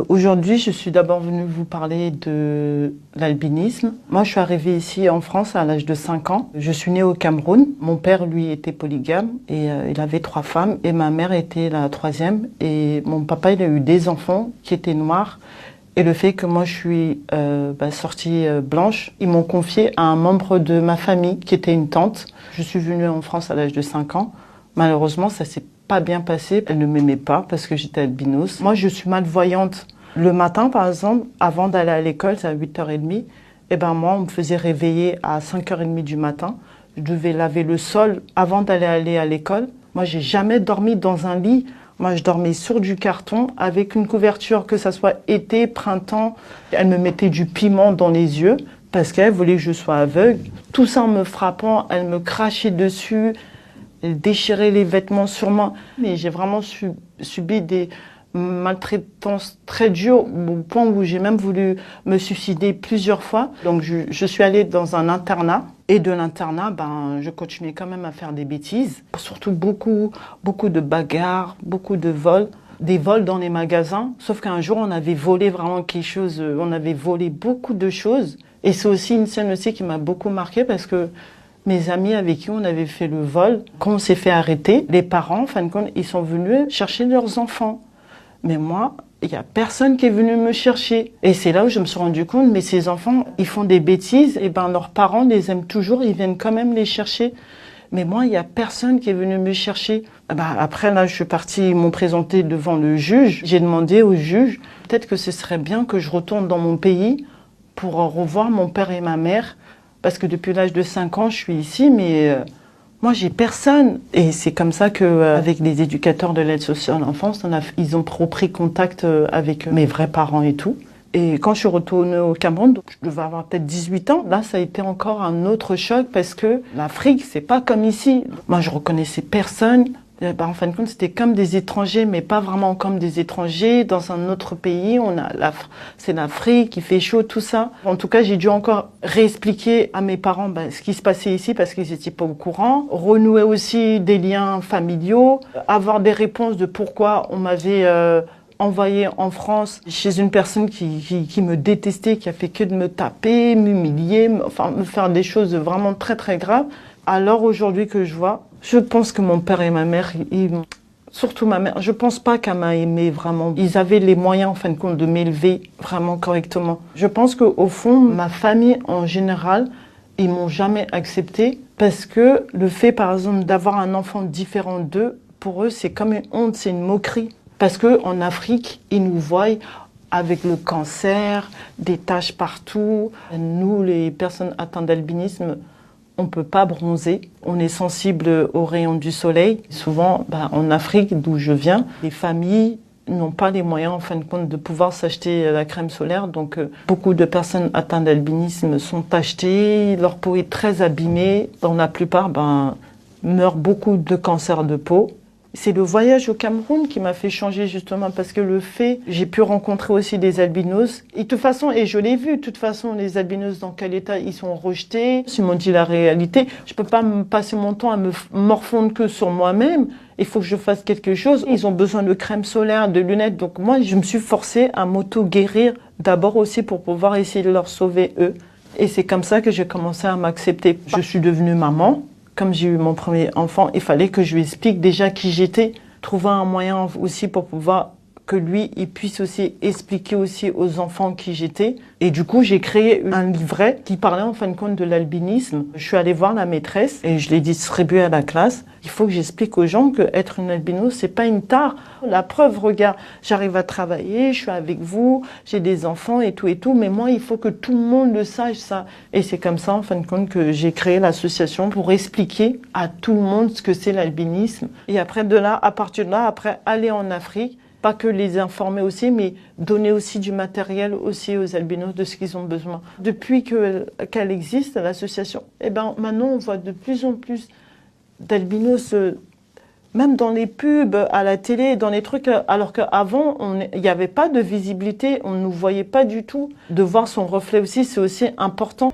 Aujourd'hui, je suis d'abord venue vous parler de l'albinisme. Moi, je suis arrivée ici en France à l'âge de 5 ans. Je suis née au Cameroun. Mon père, lui, était polygame et il avait 3 femmes et ma mère était la troisième. Et mon papa, il a eu des enfants qui étaient noirs. Et le fait que moi, je suis sortie blanche, ils m'ont confié à un membre de ma famille qui était une tante. Je suis venue en France à l'âge de 5 ans. Malheureusement, ça s'est pas bien passé. Elle ne m'aimait pas parce que j'étais albinos. Moi, je suis malvoyante. Le matin, par exemple, avant d'aller à l'école, c'est à 8h30, moi, on me faisait réveiller à 5h30 du matin. Je devais laver le sol avant d'aller à l'école. Moi, j'ai jamais dormi dans un lit. Moi, je dormais sur du carton avec une couverture, que ça soit été, printemps. Elle me mettait du piment dans les yeux parce qu'elle voulait que je sois aveugle. Tout ça en me frappant, elle me crachait dessus. Elle déchirait les vêtements sur moi. Mais j'ai vraiment subi des maltraitances très dures au point où j'ai même voulu me suicider plusieurs fois. Donc je suis allée dans un internat. Et de l'internat, je continuais quand même à faire des bêtises. Surtout beaucoup de bagarres, beaucoup de vols. Des vols dans les magasins. Sauf qu'un jour, on avait volé vraiment quelque chose. On avait volé beaucoup de choses. Et c'est aussi une scène aussi qui m'a beaucoup marquée parce que mes amis avec qui on avait fait le vol, quand on s'est fait arrêter, les parents, en fin de compte, ils sont venus chercher leurs enfants. Mais moi, il n'y a personne qui est venu me chercher. Et c'est là où je me suis rendu compte, mais ces enfants, ils font des bêtises, et leurs parents les aiment toujours, ils viennent quand même les chercher. Mais moi, il n'y a personne qui est venu me chercher. Après, là, je suis partie, ils m'ont présenté devant le juge. J'ai demandé au juge, peut-être que ce serait bien que je retourne dans mon pays pour revoir mon père et ma mère. Parce que depuis l'âge de 5 ans, je suis ici, mais moi, j'ai personne. Et c'est comme ça qu'avec les éducateurs de l'aide sociale à l'enfance, ils ont pris contact avec mes vrais parents et tout. Et quand je suis retournée au Cameroun, donc je devais avoir peut-être 18 ans, là, ça a été encore un autre choc parce que l'Afrique, c'est pas comme ici. Moi, je reconnaissais personne. En fin de compte, c'était comme des étrangers, mais pas vraiment comme des étrangers. Dans un autre pays, c'est l'Afrique, il fait chaud, tout ça. En tout cas, j'ai dû encore réexpliquer à mes parents ce qui se passait ici parce qu'ils n'étaient pas au courant. Renouer aussi des liens familiaux, avoir des réponses de pourquoi on m'avait envoyé en France chez une personne qui me détestait, qui a fait que de me taper, m'humilier, me faire des choses vraiment très très graves. Alors aujourd'hui que je vois, je pense que mon père et ma mère, surtout ma mère, je pense pas qu'elle m'a aimé vraiment. Ils avaient les moyens, en fin de compte, de m'élever vraiment correctement. Je pense qu'au fond, ma famille en général, ils m'ont jamais accepté parce que le fait, par exemple, d'avoir un enfant différent d'eux, pour eux, c'est comme une honte, c'est une moquerie. Parce que en Afrique, ils nous voient avec le cancer, des taches partout. Nous, les personnes atteintes d'albinisme, on peut pas bronzer, on est sensible aux rayons du soleil. Souvent, en Afrique, d'où je viens, les familles n'ont pas les moyens, en fin de compte, de pouvoir s'acheter la crème solaire. Donc, beaucoup de personnes atteintes d'albinisme sont tachetées, leur peau est très abîmée. Dans la plupart, meurent beaucoup de cancers de peau. C'est le voyage au Cameroun qui m'a fait changer justement parce que j'ai pu rencontrer aussi des albinos. Et de toute façon, et je l'ai vu, de toute façon, les albinos dans quel état ils sont rejetés. Ils m'ont dit la réalité. Je peux pas me passer mon temps à me morfondre que sur moi-même. Il faut que je fasse quelque chose. Ils ont besoin de crème solaire, de lunettes. Donc moi, je me suis forcée à m'auto-guérir d'abord aussi pour pouvoir essayer de leur sauver eux. Et c'est comme ça que j'ai commencé à m'accepter. Je suis devenue maman. Comme j'ai eu mon premier enfant, il fallait que je lui explique déjà qui j'étais. Trouver un moyen aussi pour pouvoir que lui, il puisse aussi expliquer aussi aux enfants qui j'étais. Et du coup, j'ai créé un livret qui parlait en fin de compte de l'albinisme. Je suis allée voir la maîtresse et je l'ai distribué à la classe. Il faut que j'explique aux gens que être une albino, c'est pas une tare. La preuve, regarde, j'arrive à travailler, je suis avec vous, j'ai des enfants et tout, mais moi, il faut que tout le monde le sache, ça. Et c'est comme ça, en fin de compte, que j'ai créé l'association pour expliquer à tout le monde ce que c'est l'albinisme. Et après, à partir de là, après, aller en Afrique, pas que les informer aussi, mais donner aussi du matériel aussi aux albinos de ce qu'ils ont besoin. Depuis qu'elle existe, l'association, maintenant on voit de plus en plus d'albinos, même dans les pubs, à la télé, dans les trucs, alors qu'avant, il n'y avait pas de visibilité, on ne nous voyait pas du tout. De voir son reflet aussi, c'est aussi important.